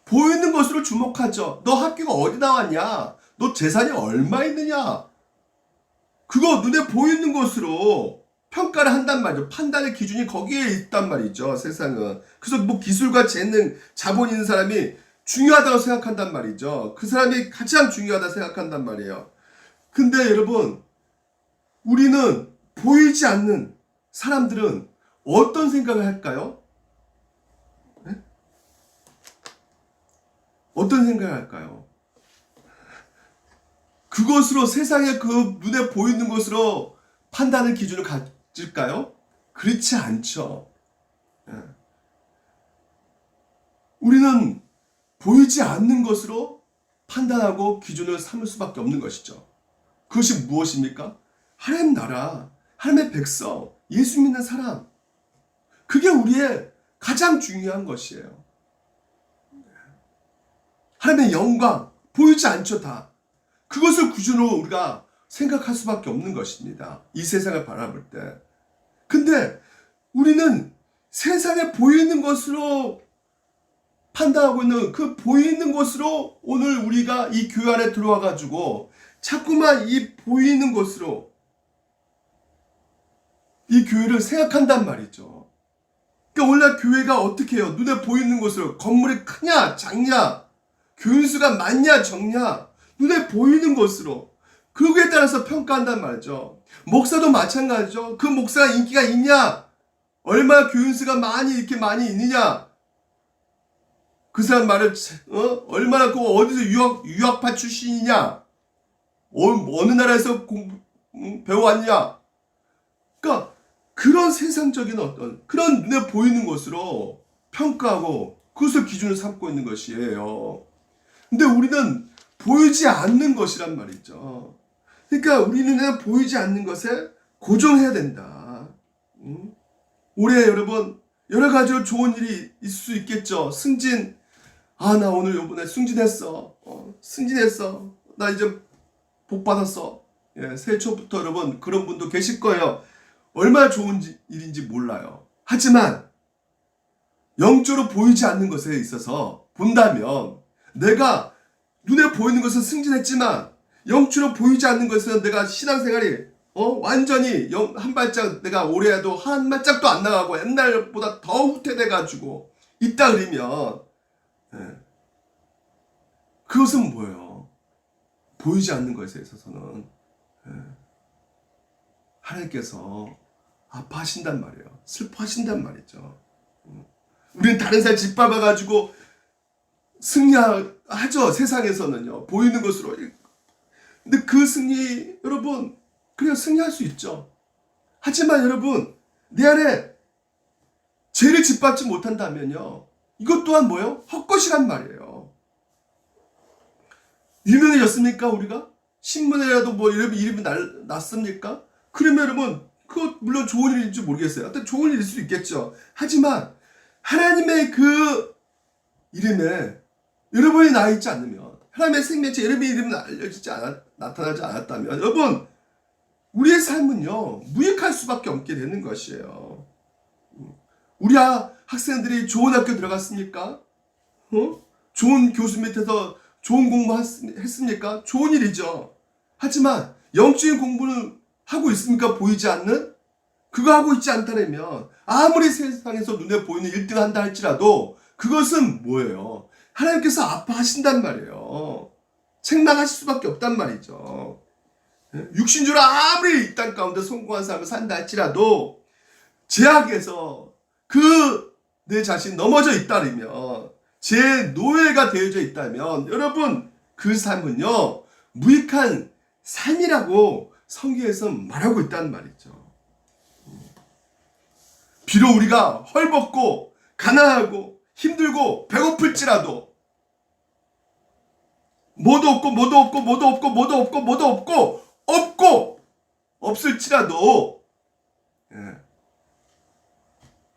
S1: 보이는 것으로 주목하죠. 너 학교가 어디 나왔냐? 너 재산이 얼마 있느냐? 그거 눈에 보이는 것으로 평가를 한단 말이죠. 판단의 기준이 거기에 있단 말이죠, 세상은. 그래서 뭐 기술과 재능, 자본 있는 사람이 중요하다고 생각한단 말이죠. 그 사람이 가장 중요하다고 생각한단 말이에요. 근데 여러분, 우리는 보이지 않는 사람들은 어떤 생각을 할까요? 네? 어떤 생각을 할까요? 그것으로, 세상의 그 눈에 보이는 것으로 판단의 기준을 가질까요? 그렇지 않죠. 우리는 보이지 않는 것으로 판단하고 기준을 삼을 수밖에 없는 것이죠. 그것이 무엇입니까? 하나님 나라, 하나님의 백성, 예수 믿는 사람. 그게 우리의 가장 중요한 것이에요. 하나님의 영광, 보이지 않죠, 다. 그것을 기준으로 우리가 생각할 수밖에 없는 것입니다. 이 세상을 바라볼 때. 근데 우리는 세상에 보이는 것으로 판단하고 있는 그 보이는 것으로 오늘 우리가 이 교회 안에 들어와 가지고 자꾸만 이 보이는 것으로 이 교회를 생각한단 말이죠. 그러니까 오늘날 교회가 어떻게 해요? 눈에 보이는 것으로 건물이 크냐 작냐, 교인 수가 많냐 적냐, 눈에 보이는 것으로 그거에 따라서 평가한단 말이죠. 목사도 마찬가지죠. 그 목사가 인기가 있냐, 얼마나 교인 수가 이렇게 많이 있느냐, 그 사람 말을 얼마나 어디서 유학파 출신이냐, 어느 나라에서 배워왔냐. 그러니까 그런 세상적인 어떤 그런 눈에 보이는 것으로 평가하고 그것을 기준으로 삼고 있는 것이에요. 근데 우리는 보이지 않는 것이란 말이죠. 그러니까 우리는 보이지 않는 것에 고정해야 된다. 올해 여러분 여러 가지로 좋은 일이 있을 수 있겠죠. 승진, 나 오늘 요번에 승진했어. 승진했어. 나 이제 복 받았어. 새해 초부터 여러분 그런 분도 계실 거예요. 얼마나 좋은 일인지 몰라요. 하지만 영적으로 보이지 않는 것에 있어서 본다면 내가 눈에 보이는 것은 승진했지만 영적으로 보이지 않는 것은 내가 신앙생활이 완전히 한 발짝 내가 오래 해도 한 발짝도 안 나가고 옛날보다 더 후퇴돼가지고 있다 그러면 그것은 뭐예요? 보이지 않는 것에 있어서는 하나님께서 아파하신단 말이에요. 슬퍼하신단 말이죠. 우리는 다른 사람 짓밟아가지고 승리하죠. 세상에서는요. 보이는 것으로. 근데 그 승리 여러분 그냥 승리할 수 있죠. 하지만 여러분 내 안에 죄를 짓밟지 못한다면요. 이것 또한 뭐예요? 헛것이란 말이에요. 유명해졌습니까 우리가? 신문에라도 뭐 이름이 났습니까? 그러면 여러분 그거 물론 좋은 일인지 모르겠어요. 하여튼 좋은 일일 수도 있겠죠. 하지만 하나님의 그 이름에 여러분이 나 있지 않으면 하나님의 생명체 여러분의 이름이 나타나지 않았다면 여러분 우리의 삶은요 무익할 수밖에 없게 되는 것이에요. 우리 학생들이 좋은 학교 들어갔습니까? 좋은 교수 밑에서 좋은 공부 했습니까? 좋은 일이죠. 하지만 영적인 공부는 하고 있습니까? 보이지 않는? 그거 하고 있지 않다면 아무리 세상에서 눈에 보이는 1등 한다 할지라도 그것은 뭐예요? 하나님께서 아파하신단 말이에요. 책망하실 수밖에 없단 말이죠. 육신주로 아무리 이 땅 가운데 성공한 삶을 산다 할지라도 제약에서 내 자신 넘어져 있다면 제 노예가 되어져 있다면 여러분 그 삶은요 무익한 삶이라고 성경에서 말하고 있다는 말이죠. 비록 우리가 헐벗고 가난하고 힘들고 배고플지라도 없을지라도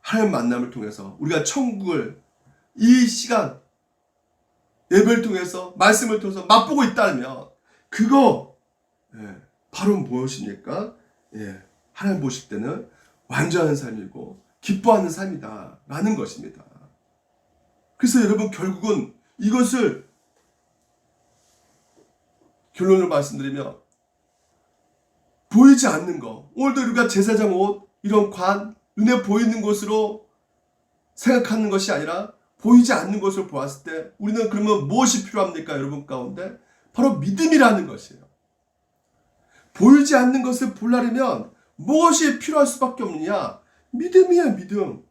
S1: 하나님 만남을 통해서 우리가 천국을 이 시간 예배를 통해서 말씀을 통해서 맛보고 있다면 그거 바로 무엇입니까? 하나님 보실 때는 완전한 삶이고 기뻐하는 삶이다 라는 것입니다. 그래서 여러분 결국은 이것을 결론을 말씀드리면 보이지 않는 거 오늘도 우리가 제사장 옷 이런 관 눈에 보이는 것으로 생각하는 것이 아니라 보이지 않는 것을 보았을 때 우리는 그러면 무엇이 필요합니까? 여러분 가운데 바로 믿음이라는 것이에요. 보이지 않는 것을 보려면 무엇이 필요할 수밖에 없느냐? 믿음이야 믿음.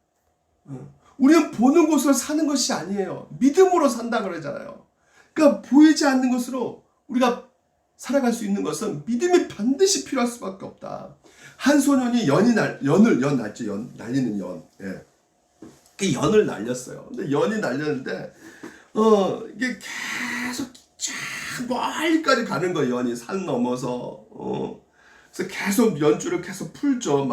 S1: 우리는 보는 것으로 사는 것이 아니에요. 믿음으로 산다 그러잖아요. 그러니까 보이지 않는 것으로 우리가 살아갈 수 있는 것은 믿음이 반드시 필요할 수밖에 없다. 한 소년이 연을 날죠. 날리는 연. 그 연을 날렸어요. 근데 연이 날렸는데 이게 계속 쫙 멀리까지 가는 거예요. 연이 산 넘어서. 그래서 계속 연줄을 계속 풀죠.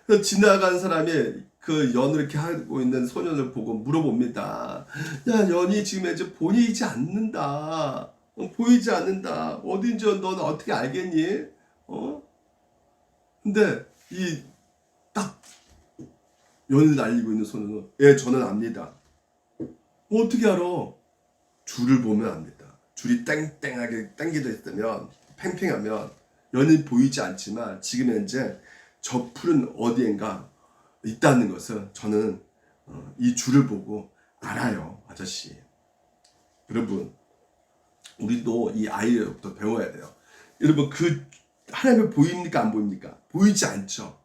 S1: 그래서 지나간 사람이 그 연을 이렇게 하고 있는 소년을 보고 물어봅니다. 야, 연이 지금 이제 보이지 않는다. 보이지 않는다. 어딘지 넌 어떻게 알겠니? 근데 딱 연을 날리고 있는 소년은 저는 압니다. 어떻게 알아? 줄을 보면 압니다. 줄이 땡땡하게 당겨져 있으면 팽팽하면 연이 보이지 않지만 지금 현재 저 풀은 어디엔가 있다는 것을 저는 이 줄을 보고 알아요. 아저씨. 여러분 우리도 이 아이부터 배워야 돼요. 여러분 하나님이 보입니까 안 보입니까? 보이지 않죠.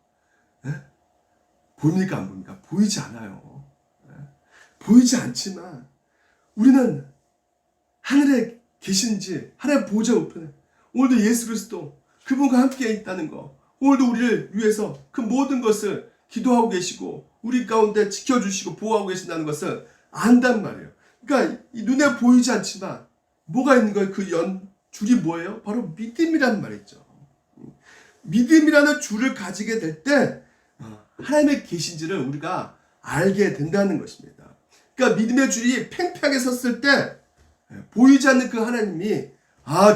S1: 보입니까 안 보입니까? 보이지 않아요. 보이지 않지만 우리는 하늘에 계신지 하나님 보좌 우편에 오늘도 예수 그리스도 그분과 함께 있다는 거 오늘도 우리를 위해서 그 모든 것을 기도하고 계시고 우리 가운데 지켜주시고 보호하고 계신다는 것을 안단 말이에요. 그러니까 눈에 보이지 않지만 뭐가 있는 거예요? 그 줄이 뭐예요? 바로 믿음이란 말이죠. 믿음이라는 줄을 가지게 될 때 하나님의 계신지를 우리가 알게 된다는 것입니다. 그러니까 믿음의 줄이 팽팽하게 섰을 때 보이지 않는 그 하나님이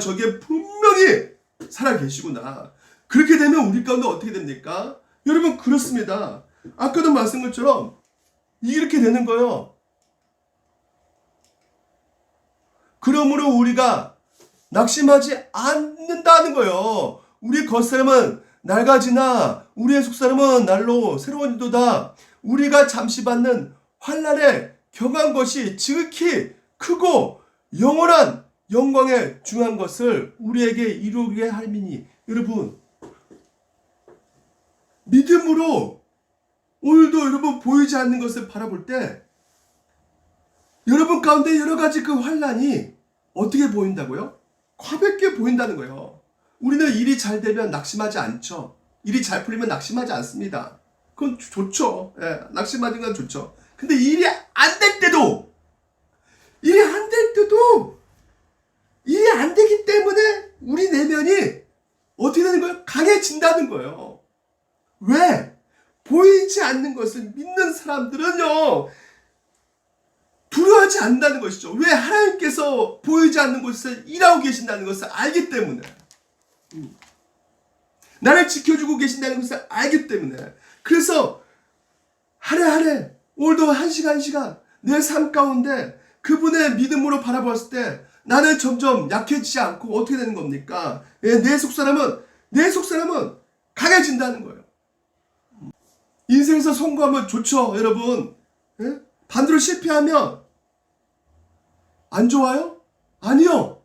S1: 저게 분명히 살아계시구나. 그렇게 되면 우리 가운데 어떻게 됩니까? 여러분 그렇습니다. 아까도 말씀한 것처럼 이렇게 되는 거예요. 그러므로 우리가 낙심하지 않는다는 거예요. 우리 겉사람은 낡아지나 우리의 속사람은 날로 새로워지도다. 우리가 잠시 받는 환난에 경한 것이 지극히 크고 영원한 영광에 중요한 것을 우리에게 이루게 할미니. 여러분, 믿음으로 오늘도 여러분 보이지 않는 것을 바라볼 때 여러분 가운데 여러 가지 그 환난이 어떻게 보인다고요? 가볍게 보인다는 거예요. 우리는 일이 잘 되면 낙심하지 않죠. 일이 잘 풀리면 낙심하지 않습니다. 그건 좋죠. 예, 낙심하는 건 좋죠. 근데 일이 안 될 때도 일이 안 되기 때문에 우리 내면이 어떻게 되는 거예요? 강해진다는 거예요. 왜? 보이지 않는 것을 믿는 사람들은요, 두려워하지 않는다는 것이죠. 왜? 하나님께서 보이지 않는 곳에서 일하고 계신다는 것을 알기 때문에. 나를 지켜주고 계신다는 것을 알기 때문에. 그래서 하루하루 오늘도 한 시간 내 삶 가운데 그분의 믿음으로 바라봤을 때 나는 점점 약해지지 않고 어떻게 되는 겁니까? 내 속사람은 강해진다는 거예요. 인생에서 성공하면 좋죠, 여러분. 반대로 실패하면 안 좋아요? 아니요.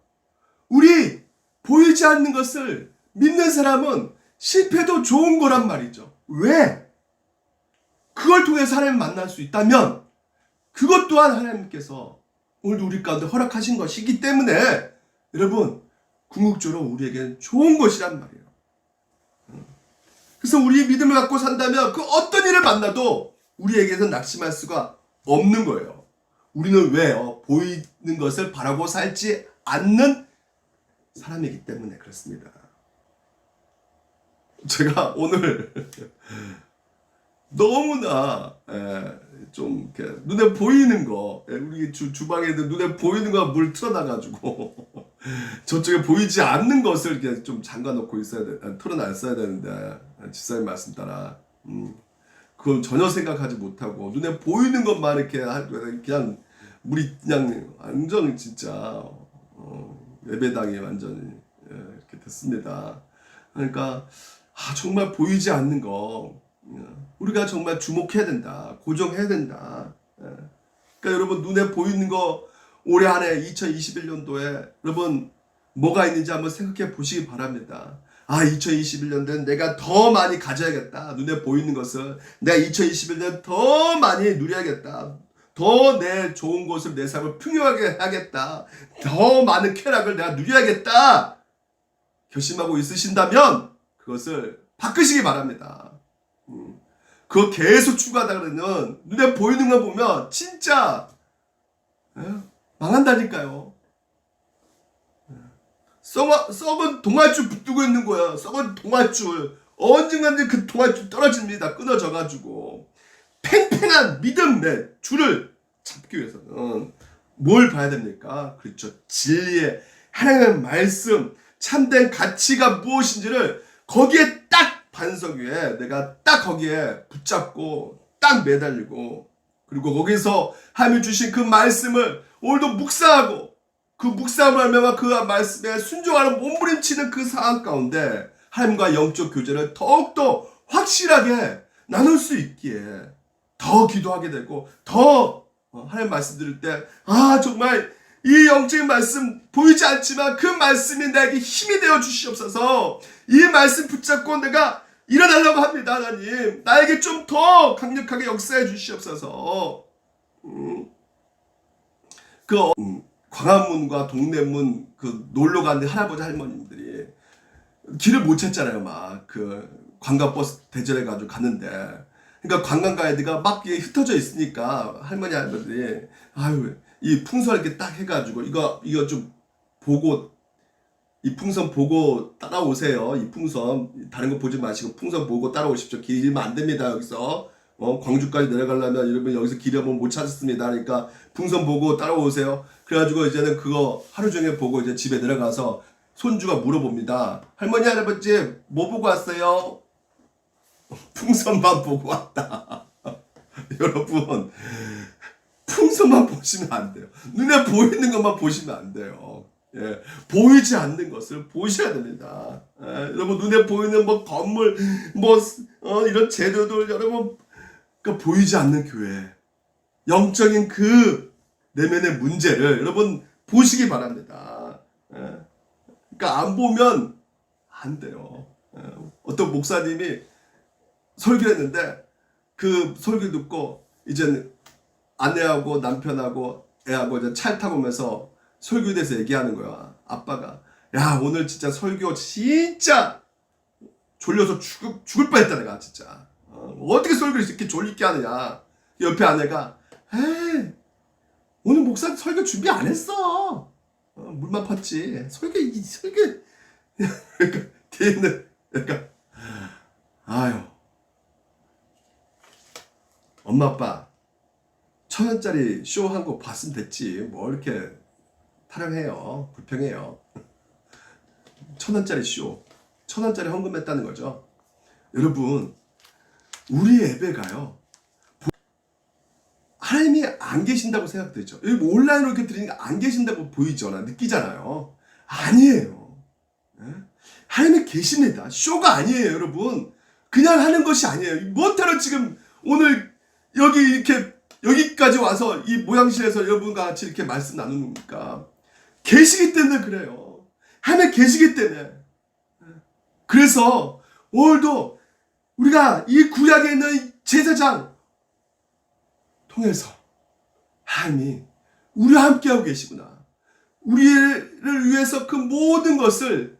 S1: 우리 보이지 않는 것을 믿는 사람은 실패도 좋은 거란 말이죠. 왜? 그걸 통해서 하나님을 만날 수 있다면 그것 또한 하나님께서 오늘도 우리 가운데 허락하신 것이기 때문에 여러분, 궁극적으로 우리에게는 좋은 것이란 말이에요. 그래서 우리의 믿음을 갖고 산다면 그 어떤 일을 만나도 우리에게서 낙심할 수가 없는 거예요. 우리는 왜요? 보이는 것을 바라고 살지 않는 사람이기 때문에 그렇습니다. 제가 오늘 너무나 좀 이렇게 눈에 보이는 거, 우리 주방에 있는 눈에 보이는 거 물 틀어놔가지고 저쪽에 보이지 않는 것을 이렇게 좀 잠가놓고 있어야 돼, 틀어놨어야 되는데 집사님 말씀 따라 그건 전혀 생각하지 못하고 눈에 보이는 것만 이렇게 그냥 물이 그냥 완전 진짜 예배당이 완전히 이렇게 됐습니다. 그러니까 정말 보이지 않는 거 우리가 정말 주목해야 된다. 고정해야 된다. 그러니까 여러분 눈에 보이는 거 올해 안에 2021년도에 여러분 뭐가 있는지 한번 생각해 보시기 바랍니다. 2021년도엔 내가 더 많이 가져야겠다. 눈에 보이는 것을 내가 2021년 더 많이 누려야겠다. 더 내 좋은 것을 내 삶을 풍요하게 하겠다. 더 많은 쾌락을 내가 누려야겠다. 결심하고 있으신다면 그것을 바꾸시기 바랍니다. 그거 계속 추구하다 그러면 눈에 보이는 거 보면 진짜 망한다니까요. 썩은 동아줄 붙들고 있는 거야. 썩은 동아줄. 언젠가는 그 동아줄 떨어집니다. 끊어져가지고. 팽팽한 믿음의 줄을 잡기 위해서는 뭘 봐야 됩니까? 그렇죠. 진리의 하나님의 말씀, 참된 가치가 무엇인지를 거기에 딱 반석 위에 내가 딱 거기에 붙잡고 딱 매달리고 그리고 거기서 하나님이 주신 그 말씀을 오늘도 묵상하고 그 묵상을 하면 그 말씀에 순종하는 몸부림치는 그 상황 가운데 하나님과 영적 교제를 더욱더 확실하게 나눌 수 있기에 더 기도하게 되고 더 하나님 말씀 들을 때 정말 이 영적인 말씀 보이지 않지만 그 말씀이 나에게 힘이 되어 주시옵소서. 이 말씀 붙잡고 내가 일어나려고 합니다. 하나님 나에게 좀 더 강력하게 역사해 주시옵소서. 광화문과 동대문 그 놀러 가는 할아버지 할머님들이 길을 못 찾잖아요. 막 그 관광버스 대절해 가지고 갔는데 그러니까 관광 가이드가 막 흩어져 있으니까 할머니 할아버지들이 이 풍선 이렇게 딱 해가지고 이거 좀 보고 이 풍선 보고 따라오세요. 이 풍선 다른 거 보지 마시고 풍선 보고 따라오십시오. 길 잃으면 안 됩니다. 여기서 광주까지 내려가려면 여러분 여기서 길 한번 못 찾았습니다. 그러니까 풍선 보고 따라오세요. 그래가지고 이제는 그거 하루 종일 보고 이제 집에 내려가서 손주가 물어봅니다. 할머니 할아버지 뭐 보고 왔어요? 풍선만 보고 왔다. 여러분, 풍성만 보시면 안 돼요. 눈에 보이는 것만 보시면 안 돼요. 예, 보이지 않는 것을 보셔야 됩니다. 예, 여러분, 눈에 보이는 뭐 건물, 뭐 이런 제도들, 여러분, 그러니까 보이지 않는 교회, 영적인 그 내면의 문제를 여러분 보시기 바랍니다. 예, 그러니까 안 보면 안 돼요. 예, 어떤 목사님이 설교했는데 그 설교 듣고 이제 아내하고 남편하고 애하고 이제 차를 타고 오면서 설교에 대해서 얘기하는 거야. 아빠가, 야, 오늘 진짜 설교 진짜 졸려서 죽을 뻔했다 내가 진짜. 어떻게 설교를 이렇게 졸리게 하느냐. 옆에 아내가, 에이, 오늘 목사 설교 준비 안 했어. 물만 팠지. 설교 그러니까 뒤에 있는, 그러니까 아유, 엄마 아빠 1,000원짜리 쇼 한 거 봤으면 됐지. 뭐 이렇게 타령해요. 불평해요. 1,000원짜리 쇼, 1,000원짜리 헌금했다는 거죠. 여러분, 우리 예배가요, 하나님이 안 계신다고 생각되죠. 여기 뭐 온라인으로 이렇게 드리니까 안 계신다고 보이죠. 느끼잖아요. 아니에요. 하나님이 계십니다. 쇼가 아니에요, 여러분. 그냥 하는 것이 아니에요. 뭐하러 지금 오늘 여기 이렇게 여기까지 와서 이 모양실에서 여러분과 같이 이렇게 말씀 나누니까 계시기 때문에 그래요. 하나님 계시기 때문에. 그래서 오늘도 우리가 이 구약에 있는 제사장 통해서 하나님이 우리와 함께하고 계시구나. 우리를 위해서 그 모든 것을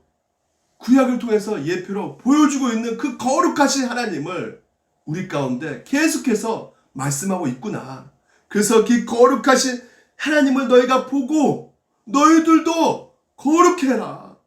S1: 구약을 통해서 예표로 보여주고 있는 그 거룩하신 하나님을 우리 가운데 계속해서 말씀하고 있구나. 그래서 그 거룩하신 하나님을 너희가 보고 너희들도 거룩해라.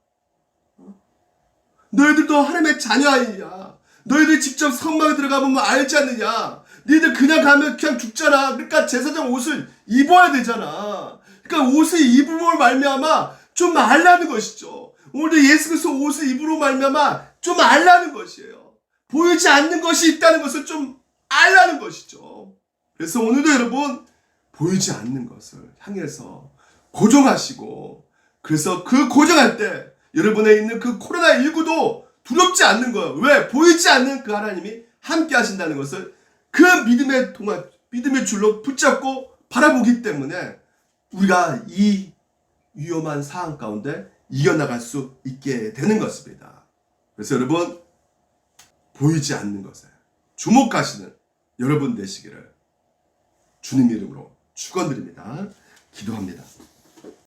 S1: 너희들도 하나님의 자녀 아니냐. 너희들 직접 성막에 들어가보면 알지 않느냐. 너희들 그냥 가면 그냥 죽잖아. 그러니까 제사장 옷을 입어야 되잖아. 그러니까 옷을 입음으로 말미암아 좀 알라는 것이죠. 오늘도 예수 그리스도 옷을 입으로 말미암아 좀 알라는 것이에요. 보이지 않는 것이 있다는 것을 좀 알라는 것이죠. 그래서 오늘도 여러분 보이지 않는 것을 향해서 고정하시고, 그래서 그 고정할 때 여러분에 있는 그 코로나19도 두렵지 않는 거예요. 왜? 보이지 않는 그 하나님이 함께 하신다는 것을 그 믿음의 줄로 붙잡고 바라보기 때문에 우리가 이 위험한 상황 가운데 이겨나갈 수 있게 되는 것입니다. 그래서 여러분, 보이지 않는 것에 주목하시는 여러분 되시기를 주님 이름으로 축원드립니다. 기도합니다.